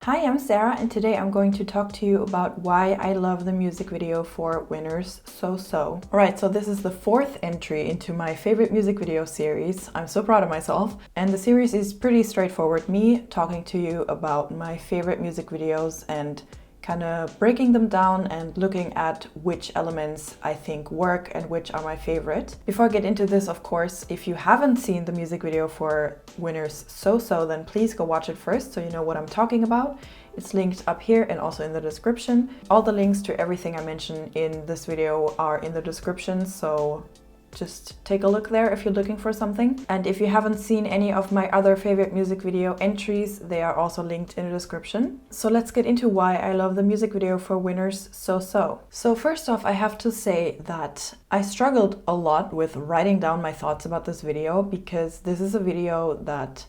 Hi, I'm Sarah, and today I'm going to talk to you about why I love the music video for Winners SOSO. Alright, so this is the fourth entry into my favorite music video series. I'm so proud of myself. And the series is pretty straightforward. Me talking to you about my favorite music videos and kind of breaking them down and looking at which elements I think work and which are my favorite. Before I get into this, of course, if you haven't seen the music video for Winners SOSO, then please go watch it first so you know what I'm talking about. It's linked up here and also in the description. All the links to everything I mention in this video are in the description, so just take a look there if you're looking for something. And if you haven't seen any of my other favorite music video entries, they are also linked in the description. So let's get into why I love the music video for Winners SOSO. So first off, I have to say that I struggled a lot with writing down my thoughts about this video because this is a video that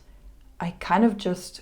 I kind of just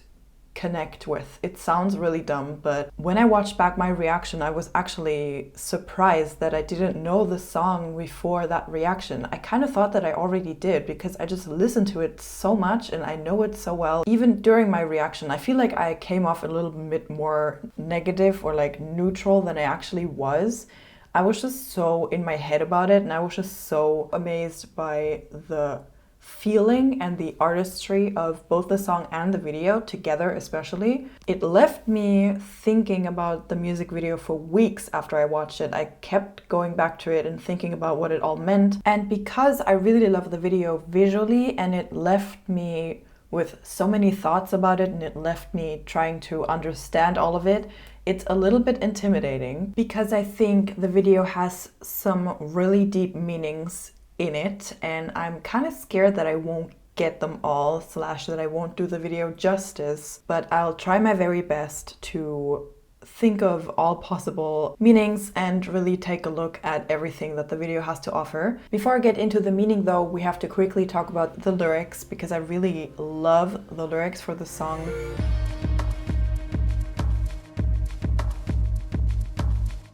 connect with. It sounds really dumb, but when I watched back my reaction, I was actually surprised that I didn't know the song before that reaction. I kind of thought that I already did because I just listened to it so much and I know it so well. Even during my reaction, I feel like I came off a little bit more negative or like neutral than I actually was. I was just so in my head about it and I was just so amazed by the feeling and the artistry of both the song and the video together especially. It left me thinking about the music video for weeks after I watched it. I kept going back to it and thinking about what it all meant. And because I really love the video visually and it left me with so many thoughts about it and it left me trying to understand all of it, it's a little bit intimidating because I think the video has some really deep meanings in it and I'm kind of scared that I won't get them all / that I won't do the video justice, but I'll try my very best to think of all possible meanings and really take a look at everything that the video has to offer. Before I get into the meaning though, we have to quickly talk about the lyrics because I really love the lyrics for the song.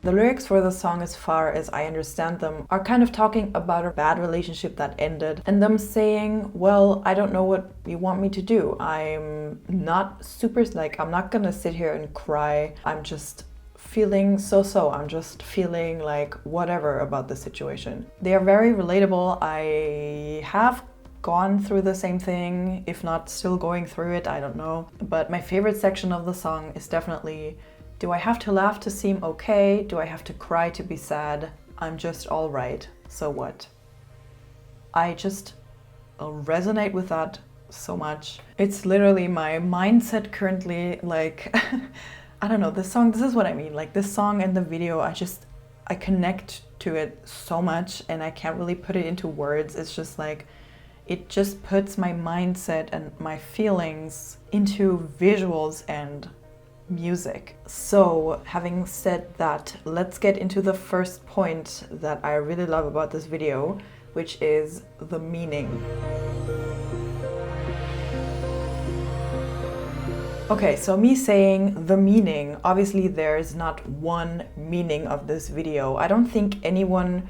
The lyrics for the song, as far as I understand them, are kind of talking about a bad relationship that ended and them saying, well, I don't know what you want me to do. I'm not I'm not gonna sit here and cry. I'm just feeling so-so. I'm just feeling like whatever about the situation. They are very relatable. I have gone through the same thing, if not still going through it, I don't know. But my favorite section of the song is definitely, do I have to laugh to seem okay? Do I have to cry to be sad? I'm just all right. So what? I just resonate with that so much. It's literally my mindset currently, like, I don't know, this is what I mean. Like this song and the video, I connect to it so much and I can't really put it into words. It's just like, it just puts my mindset and my feelings into visuals and music. So having said that, let's get into the first point that I really love about this video, which is the meaning. Okay, so me saying the meaning, obviously there's not one meaning of this video. I don't think anyone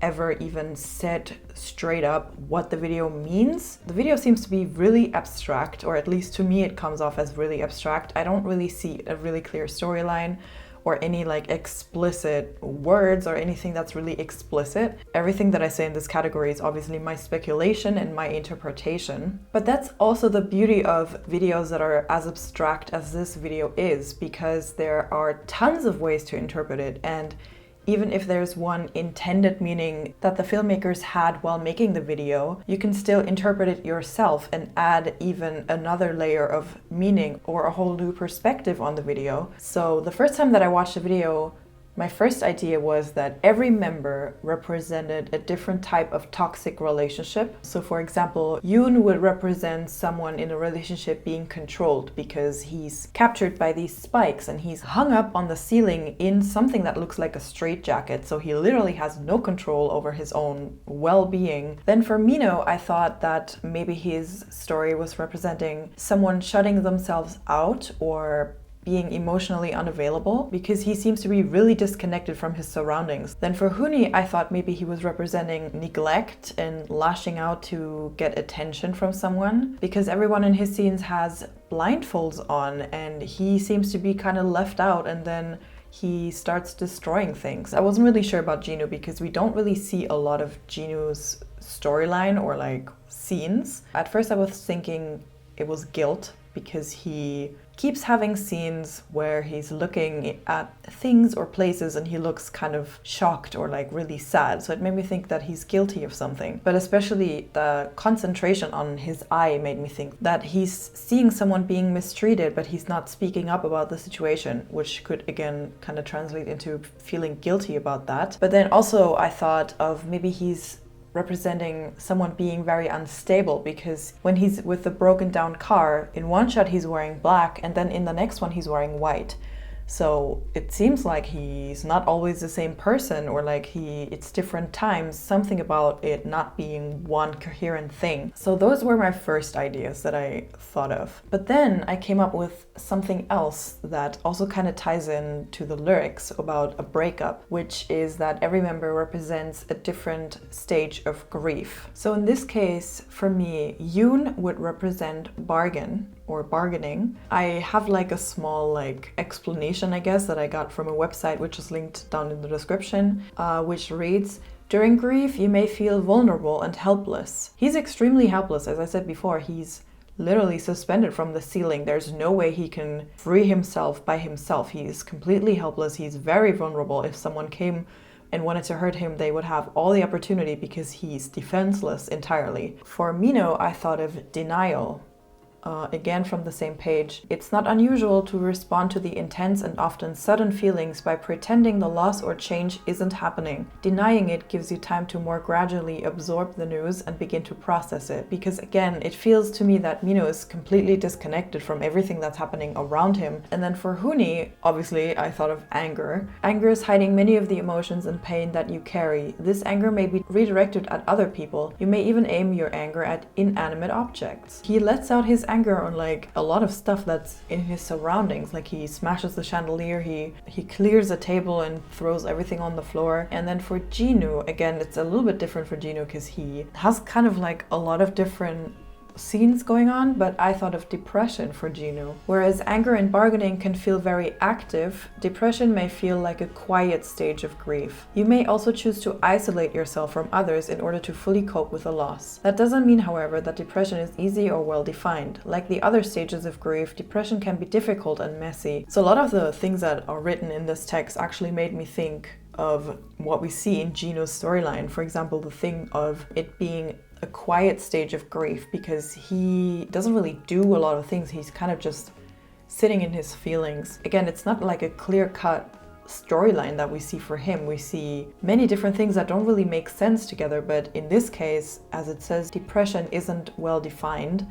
ever even said straight up what the video means. The video seems to be really abstract, or at least to me it comes off as really abstract. I don't really see a really clear storyline or any like explicit words or anything that's really explicit. Everything that I say in this category is obviously my speculation and my interpretation. But that's also the beauty of videos that are as abstract as this video is, because there are tons of ways to interpret it, and even if there's one intended meaning that the filmmakers had while making the video, you can still interpret it yourself and add even another layer of meaning or a whole new perspective on the video. So the first time that I watched the video, my first idea was that every member represented a different type of toxic relationship. So for example, Yoon would represent someone in a relationship being controlled because he's captured by these spikes and he's hung up on the ceiling in something that looks like a straitjacket. So he literally has no control over his own well-being. Then for Mino, I thought that maybe his story was representing someone shutting themselves out or being emotionally unavailable because he seems to be really disconnected from his surroundings. Then for Huni, I thought maybe he was representing neglect and lashing out to get attention from someone, because everyone in his scenes has blindfolds on and he seems to be kind of left out, and then he starts destroying things. I wasn't really sure about Jinu because we don't really see a lot of Jinu's storyline or like scenes. At first I was thinking it was guilt because he keeps having scenes where he's looking at things or places and he looks kind of shocked or like really sad. So it made me think that he's guilty of something. But especially the concentration on his eye made me think that he's seeing someone being mistreated, but he's not speaking up about the situation, which could again kind of translate into feeling guilty about that. But then also I thought of maybe he's representing someone being very unstable, because when he's with the broken down car, in one shot he's wearing black and then in the next one he's wearing white. So it seems like he's not always the same person, or like it's different times, something about it not being one coherent thing. So those were my first ideas that I thought of. But then I came up with something else that also kind of ties in to the lyrics about a breakup, which is that every member represents a different stage of grief. So in this case, for me, Yoon would represent bargain or bargaining. I have like a small like explanation, I guess, that I got from a website which is linked down in the description, which reads: during grief, you may feel vulnerable and helpless. He's extremely helpless. As I said before, he's literally suspended from the ceiling. There's no way he can free himself by himself. He's completely helpless. He's very vulnerable. If someone came and wanted to hurt him, they would have all the opportunity because he's defenseless entirely. For Mino, I thought of denial. Again from the same page. It's not unusual to respond to the intense and often sudden feelings by pretending the loss or change isn't happening. Denying it gives you time to more gradually absorb the news and begin to process it. Because again, it feels to me that Mino is completely disconnected from everything that's happening around him. And then for Huni, obviously I thought of anger. Anger is hiding many of the emotions and pain that you carry. This anger may be redirected at other people. You may even aim your anger at inanimate objects. He lets out his anger on like a lot of stuff that's in his surroundings. Like he smashes the chandelier, he clears a table and throws everything on the floor. And then for Jinu, again, it's a little bit different for Jinu because he has kind of like a lot of different scenes going on, but I thought of depression for Jinu. Whereas anger and bargaining can feel very active, depression may feel like a quiet stage of grief. You may also choose to isolate yourself from others in order to fully cope with a loss. That doesn't mean, however, that depression is easy or well defined. Like the other stages of grief, depression can be difficult and messy. So a lot of the things that are written in this text actually made me think of what we see in Jinu's storyline. For example, the thing of it being a quiet stage of grief, because he doesn't really do a lot of things. He's kind of just sitting in his feelings. Again, it's not like a clear-cut storyline that we see for him. We see many different things that don't really make sense together, but in this case, as it says, depression isn't well defined,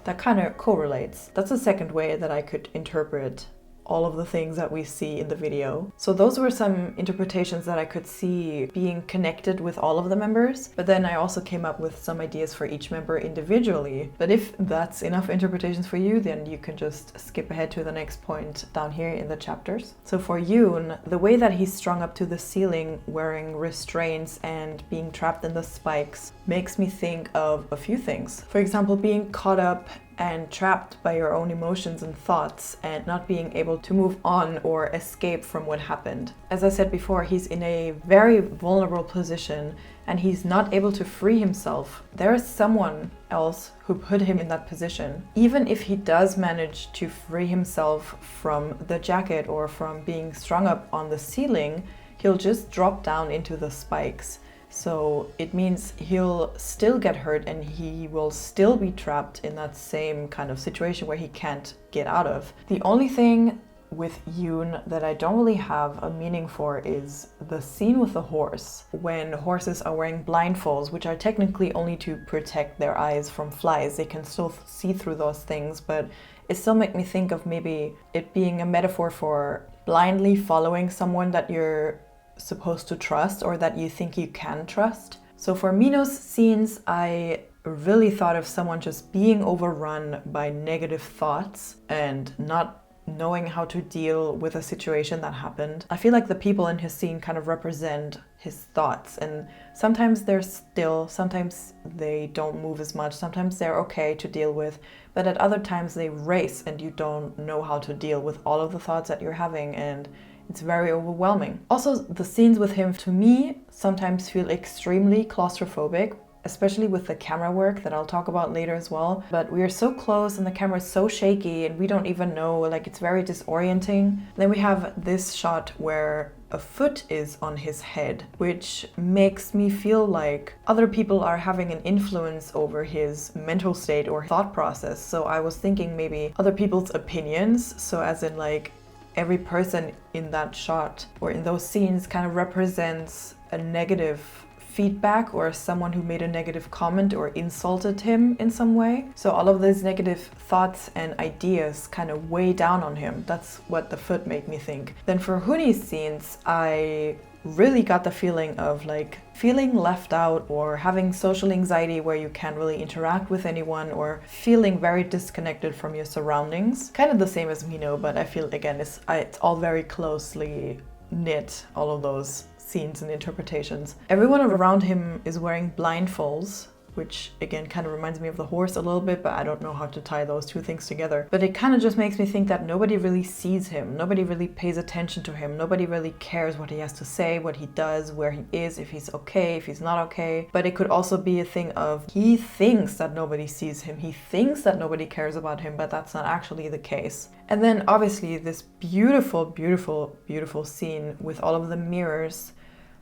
that kind of correlates. That's the second way that I could interpret all of the things that we see in the video. So those were some interpretations that I could see being connected with all of the members, but then I also came up with some ideas for each member individually. But if that's enough interpretations for you, then you can just skip ahead to the next point down here in the chapters. So for Yoon, the way that he's strung up to the ceiling wearing restraints and being trapped in the spikes makes me think of a few things. For example, being caught up and trapped by your own emotions and thoughts and not being able to move on or escape from what happened. As I said before, he's in a very vulnerable position and he's not able to free himself. There is someone else who put him in that position. Even if he does manage to free himself from the jacket or from being strung up on the ceiling, he'll just drop down into the spikes. So it means he'll still get hurt and he will still be trapped in that same kind of situation where he can't get out of. The only thing with Yoon that I don't really have a meaning for is the scene with the horse, when horses are wearing blindfolds, which are technically only to protect their eyes from flies. They can still see through those things, but it still made me think of maybe it being a metaphor for blindly following someone that you're supposed to trust or that you think you can trust. So for Mino's scenes, I really thought of someone just being overrun by negative thoughts and not knowing how to deal with a situation that happened. I feel like the people in his scene kind of represent his thoughts, and sometimes they're still, sometimes they don't move as much, sometimes they're okay to deal with, but at other times they race and you don't know how to deal with all of the thoughts that you're having, and it's very overwhelming. Also, the scenes with him, to me, sometimes feel extremely claustrophobic, especially with the camera work that I'll talk about later as well. But we are so close and the camera is so shaky and we don't even know, like it's very disorienting. Then we have this shot where a foot is on his head, which makes me feel like other people are having an influence over his mental state or thought process. So I was thinking maybe other people's opinions, so as in like every person in that shot or in those scenes kind of represents a negative feedback or someone who made a negative comment or insulted him in some way. So all of these negative thoughts and ideas kind of weigh down on him. That's what the foot made me think. Then for Hooni's scenes, I really got the feeling of like feeling left out or having social anxiety where you can't really interact with anyone or feeling very disconnected from your surroundings. Kind of the same as Mino, but I feel again it's all very closely knit, all of those scenes and interpretations. Everyone around him is wearing blindfolds, which again kind of reminds me of the horse a little bit, but I don't know how to tie those two things together. But it kind of just makes me think that nobody really sees him, nobody really pays attention to him, nobody really cares what he has to say, what he does, where he is, if he's okay, if he's not okay. But it could also be a thing of he thinks that nobody sees him, he thinks that nobody cares about him, but that's not actually the case. And then obviously this beautiful, beautiful, beautiful scene with all of the mirrors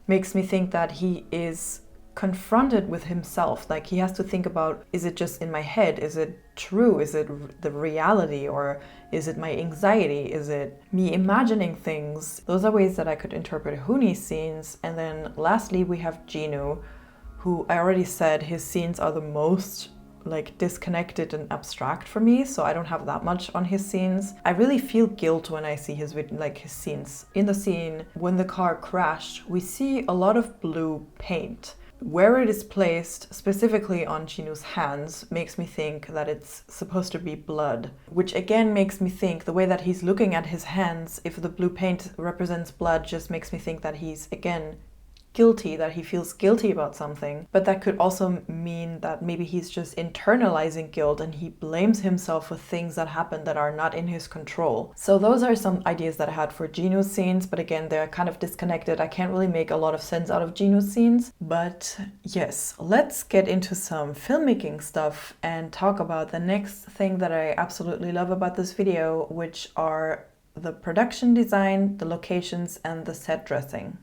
makes me think that he is confronted with himself. Like he has to think about, is it just in my head? Is it true? Is it the reality? Or is it my anxiety? Is it me imagining things? Those are ways that I could interpret Hooni's scenes. And then lastly, we have Jinu, who I already said his scenes are the most like disconnected and abstract for me, so I don't have that much on his scenes. I really feel guilt when I see his scenes. In the scene when the car crashed, we see a lot of blue paint. Where it is placed, specifically on Jinu's hands, makes me think that it's supposed to be blood, which again makes me think the way that he's looking at his hands, if the blue paint represents blood, just makes me think that he's again guilty, that he feels guilty about something. But that could also mean that maybe he's just internalizing guilt and he blames himself for things that happen that are not in his control. So those are some ideas that I had for Jinu's scenes, but again, they're kind of disconnected. I can't really make a lot of sense out of Jinu's scenes. But yes, let's get into some filmmaking stuff and talk about the next thing that I absolutely love about this video, which are the production design, the locations, and the set dressing.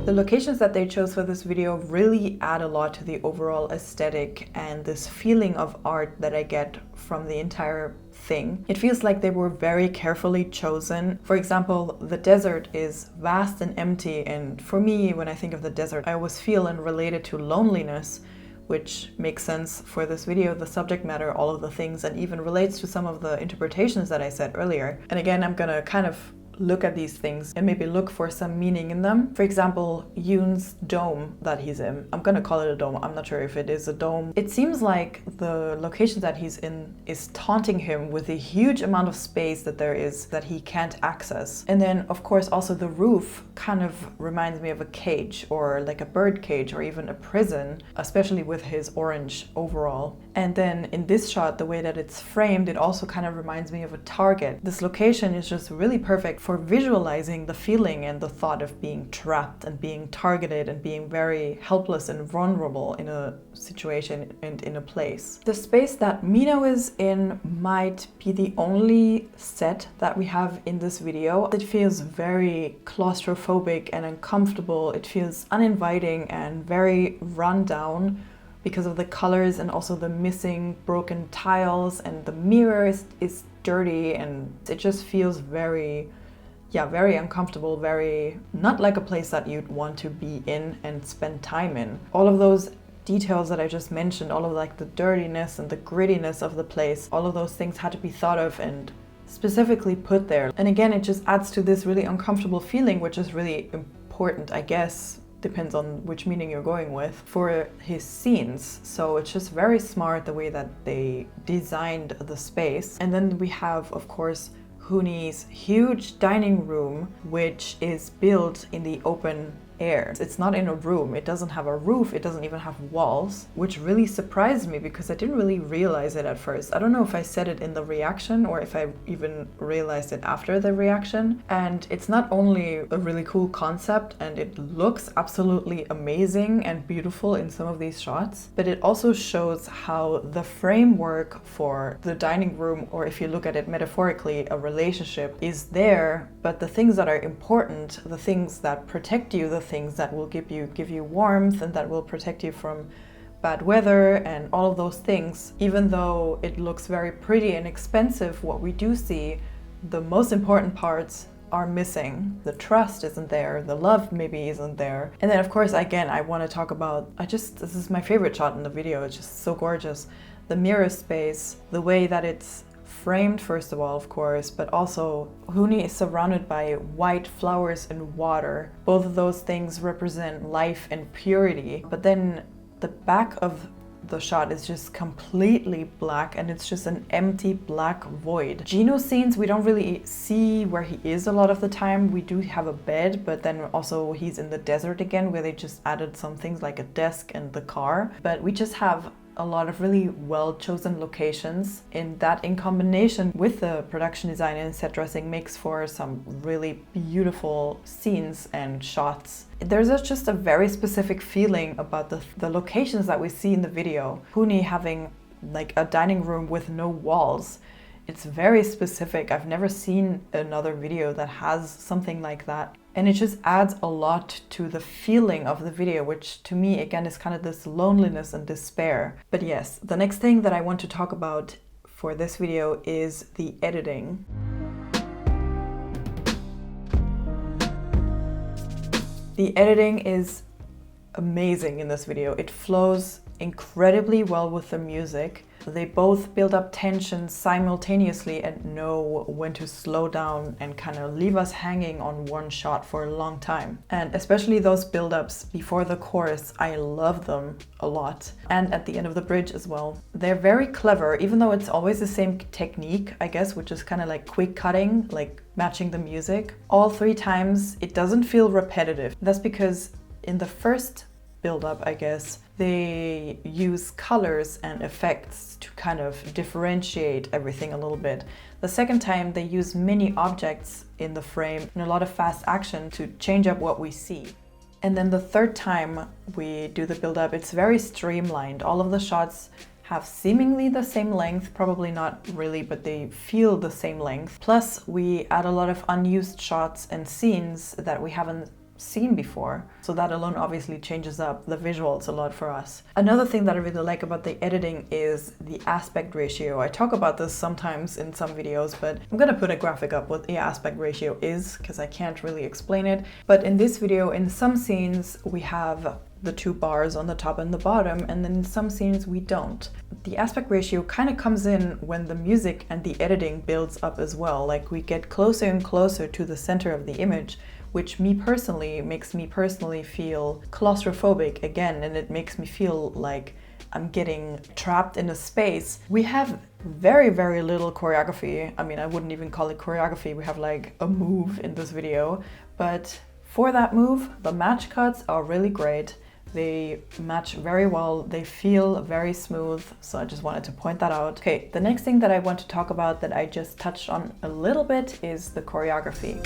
The locations that they chose for this video really add a lot to the overall aesthetic and this feeling of art that I get from the entire thing. It feels like they were very carefully chosen. For example, the desert is vast and empty, and for me, when I think of the desert, I always feel and relate it to loneliness, which makes sense for this video, the subject matter, all of the things, and even relates to some of the interpretations that I said earlier. And again, I'm gonna kind of look at these things and maybe look for some meaning in them. For example, Yoon's dome that he's in. I'm gonna call it a dome. I'm not sure if it is a dome. It seems like the location that he's in is taunting him with a huge amount of space that there is that he can't access. And then of course also the roof kind of reminds me of a cage, or like a bird cage, or even a prison, especially with his orange overall. And then in this shot, the way that it's framed, it also kind of reminds me of a target. This location is just really perfect for visualizing the feeling and the thought of being trapped and being targeted and being very helpless and vulnerable in a situation and in a place. The space that Mino is in might be the only set that we have in this video. It feels very claustrophobic and uncomfortable. It feels uninviting and very run down because of the colors and also the missing broken tiles, and the mirror is dirty, and it just feels very uncomfortable, very not like a place that you'd want to be in and spend time in. All of those details that I just mentioned, all of like the dirtiness and the grittiness of the place, all of those things had to be thought of and specifically put there. And again, it just adds to this really uncomfortable feeling, which is really important, I guess, depends on which meaning you're going with, for his scenes. So it's just very smart the way that they designed the space. And then we have, of course, Hooni's huge dining room, which is built in the open air. It's not in a room, it doesn't have a roof, it doesn't even have walls, which really surprised me because I didn't really realize it at first. I don't know if I said it in the reaction or if I even realized it after the reaction. And it's not only a really cool concept and it looks absolutely amazing and beautiful in some of these shots, but it also shows how the framework for the dining room, or if you look at it metaphorically, a relationship, is there, but the things that are important, the things that protect you, the things that will give you warmth and that will protect you from bad weather and all of those things, even though it looks very pretty and expensive, what we do see, the most important parts are missing. The trust isn't there, the love maybe isn't there. And then of course, again, I want to talk about, this is my favorite shot in the video, it's just so gorgeous. The mirror space, the way that it's framed, first of all, of course, but also Hooni is surrounded by white flowers and water. Both of those things represent life and purity. But then the back of the shot is just completely black and it's just an empty black void. Gino's scenes, we don't really see where he is a lot of the time. We do have a bed, but then also he's in the desert again, where they just added some things like a desk and the car. But we just have a lot of really well chosen locations, in that in combination with the production design and set dressing makes for some really beautiful scenes and shots. There's just a very specific feeling about the locations that we see in the video. Hooni having like a dining room with no walls. It's very specific. I've never seen another video that has something like that. And it just adds a lot to the feeling of the video, which to me, again, is kind of this loneliness and despair. But yes, the next thing that I want to talk about for this video is the editing. The editing is amazing in this video. It flows incredibly well with the music. They both build up tension simultaneously and know when to slow down and kind of leave us hanging on one shot for a long time. And especially those build-ups before the chorus, I love them a lot. And at the end of the bridge as well. They're very clever, even though it's always the same technique, I guess, which is kind of like quick cutting, like matching the music. All three times, it doesn't feel repetitive. That's because in the first build-up, I guess, they use colors and effects to kind of differentiate everything a little bit. The second time, they use many objects in the frame and a lot of fast action to change up what we see. And then the third time we do the build-up, it's very streamlined. All of the shots have seemingly the same length, probably not really, but they feel the same length. Plus, we add a lot of unused shots and scenes that we haven't seen before. So that alone obviously changes up the visuals a lot for us. Another thing that I really like about the editing is the aspect ratio. I talk about this sometimes in some videos, but I'm gonna put a graphic up what the aspect ratio is because I can't really explain it. But in this video, in some scenes, we have the two bars on the top and the bottom, and then in some scenes we don't. The aspect ratio kind of comes in when the music and the editing builds up as well. Like we get closer and closer to the center of the image, which makes me personally feel claustrophobic again, and it makes me feel like I'm getting trapped in a space. We have very, very little choreography. I mean, I wouldn't even call it choreography. We have like a move in this video, but for that move, the match cuts are really great. They match very well, they feel very smooth, so I just wanted to point that out. Okay, the next thing that I want to talk about that I just touched on a little bit is the choreography.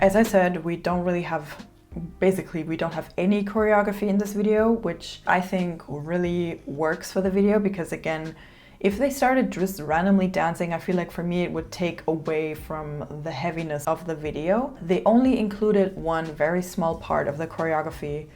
As I said, we don't have any choreography in this video, which I think really works for the video because, again, if they started just randomly dancing, I feel like for me it would take away from the heaviness of the video. They only included one very small part of the choreography,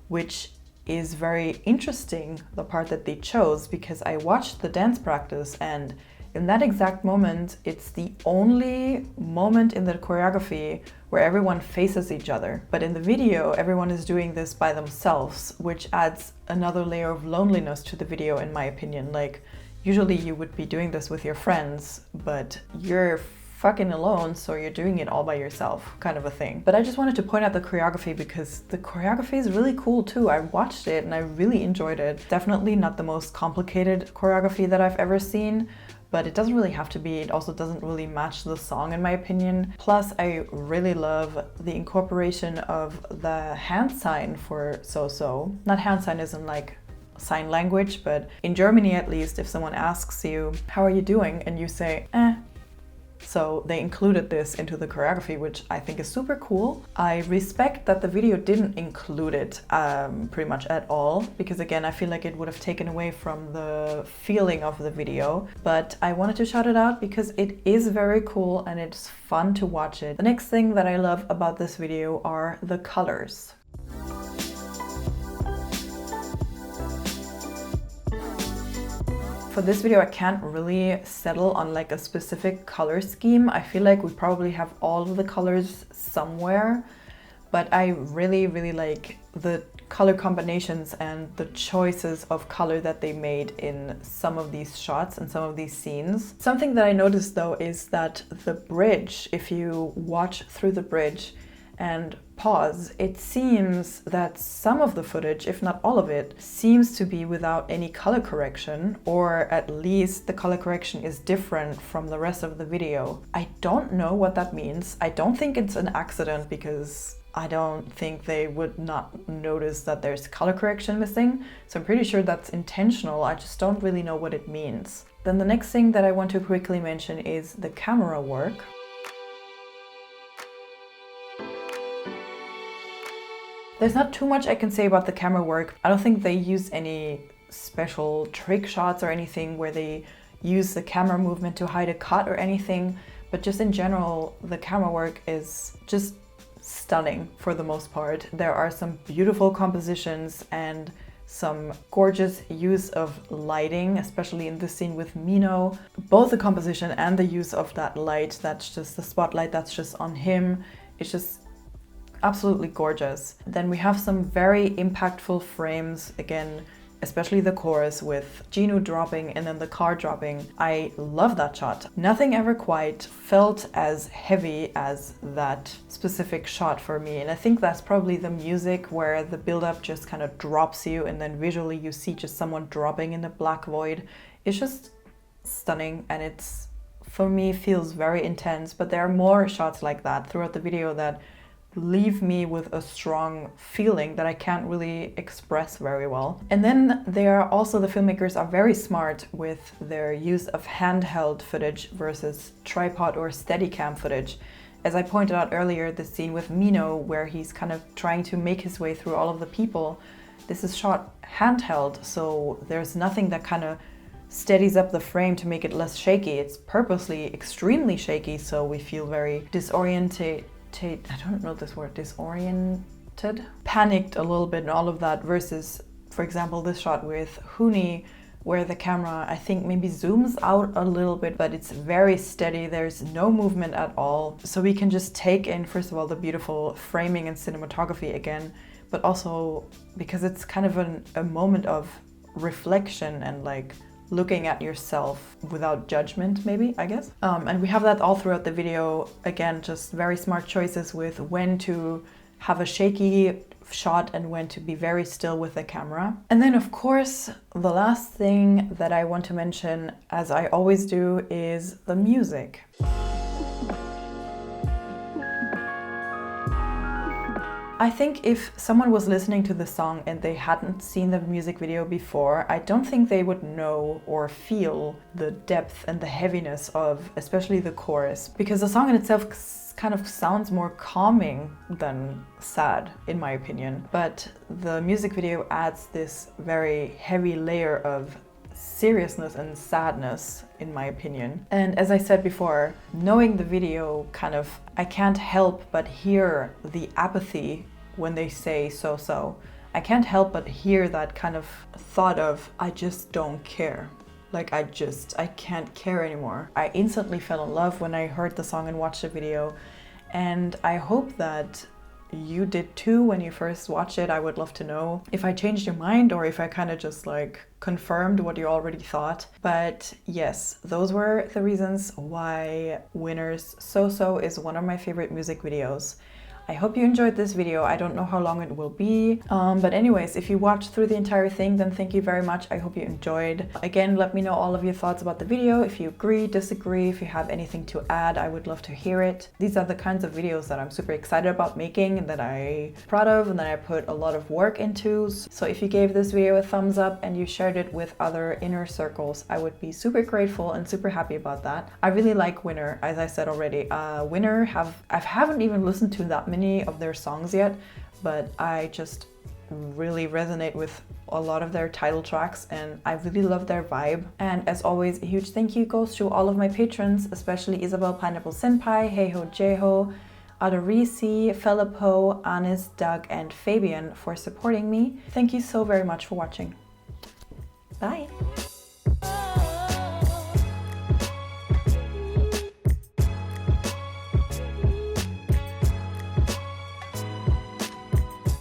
which is very interesting, the part that they chose, because I watched the dance practice and in that exact moment, it's the only moment in the choreography where everyone faces each other. But in the video, everyone is doing this by themselves, which adds another layer of loneliness to the video, in my opinion. Like, usually you would be doing this with your friends, but you're fucking alone, so you're doing it all by yourself, kind of a thing. But I just wanted to point out the choreography because the choreography is really cool too. I watched it and I really enjoyed it. Definitely not the most complicated choreography that I've ever seen, but it doesn't really have to be. It also doesn't really match the song in my opinion. Plus, I really love the incorporation of the hand sign for SOSO. Not hand sign as in like sign language, but in Germany at least, if someone asks you, how are you doing? And you say, eh. So they included this into the choreography, which I think is super cool. I respect that the video didn't include it pretty much at all, because again, I feel like it would have taken away from the feeling of the video. But I wanted to shout it out because it is very cool and it's fun to watch it. The next thing that I love about this video are the colors. For this video, I can't really settle on like a specific color scheme. I feel like we probably have all of the colors somewhere, but I really like the color combinations and the choices of color that they made in some of these shots and some of these scenes. Something that I noticed though is that the bridge, if you watch through the bridge and pause, it seems that some of the footage, if not all of it, seems to be without any color correction, or at least the color correction is different from the rest of the video. I don't know what that means. I don't think it's an accident because I don't think they would not notice that there's color correction missing. So I'm pretty sure that's intentional. I just don't really know what it means. Then the next thing that I want to quickly mention is the camera work. There's not too much I can say about the camera work. I don't think they use any special trick shots or anything where they use the camera movement to hide a cut or anything, but just in general, the camera work is just stunning for the most part. There are some beautiful compositions and some gorgeous use of lighting, especially in this scene with Mino. Both the composition and the use of that light, that's just the spotlight that's just on him, it's just absolutely gorgeous. Then we have some very impactful frames, again, especially the chorus with Gino dropping and then the car dropping. I love that shot. Nothing ever quite felt as heavy as that specific shot for me. And I think that's probably the music where the build-up just kind of drops you and then visually you see just someone dropping in the black void. It's just stunning and it's, for me, feels very intense. But there are more shots like that throughout the video that leave me with a strong feeling that I can't really express very well. And then there are also, the filmmakers are very smart with their use of handheld footage versus tripod or Steadicam footage. As I pointed out earlier, the scene with Mino where he's kind of trying to make his way through all of the people, this is shot handheld, so there's nothing that kind of steadies up the frame to make it less shaky. It's purposely extremely shaky, so we feel very disoriented. I don't know this word, disoriented? Panicked a little bit and all of that, versus, for example, this shot with Huni, where the camera, I think, maybe zooms out a little bit, but it's very steady. There's no movement at all. So we can just take in, first of all, the beautiful framing and cinematography again, but also because it's kind of a moment of reflection and like looking at yourself without judgment, maybe, I guess. And we have that all throughout the video. Again, just very smart choices with when to have a shaky shot and when to be very still with the camera. And then, of course, the last thing that I want to mention, as I always do, is the music. I think if someone was listening to the song and they hadn't seen the music video before, I don't think they would know or feel the depth and the heaviness of especially the chorus, because the song in itself kind of sounds more calming than sad, in my opinion. But the music video adds this very heavy layer of seriousness and sadness, in my opinion. And as I said before, knowing the video, I can't help but hear the apathy when they say SOSO. I can't help but hear that kind of thought of, I just don't care. Like, I can't care anymore. I instantly fell in love when I heard the song and watched the video. And I hope that you did too when you first watched it. I would love to know if I changed your mind or if I kind of just like confirmed what you already thought. But yes, those were the reasons why Winner's SOSO is one of my favorite music videos. I hope you enjoyed this video. I don't know how long it will be. But anyways, if you watched through the entire thing, then thank you very much. I hope you enjoyed. Again, let me know all of your thoughts about the video. If you agree, disagree, if you have anything to add, I would love to hear it. These are the kinds of videos that I'm super excited about making and that I'm proud of and that I put a lot of work into. So if you gave this video a thumbs up and you shared it with other inner circles, I would be super grateful and super happy about that. I really like Winner, as I said already. Winner I haven't even listened to that many of their songs yet, but I just really resonate with a lot of their title tracks and I really love their vibe. And as always, a huge thank you goes to all of my patrons, especially Isabel Pineapple Senpai, Heiho Jeho, Adorisi, Felipo, Anis, Doug, and Fabian for supporting me. Thank you so very much for watching.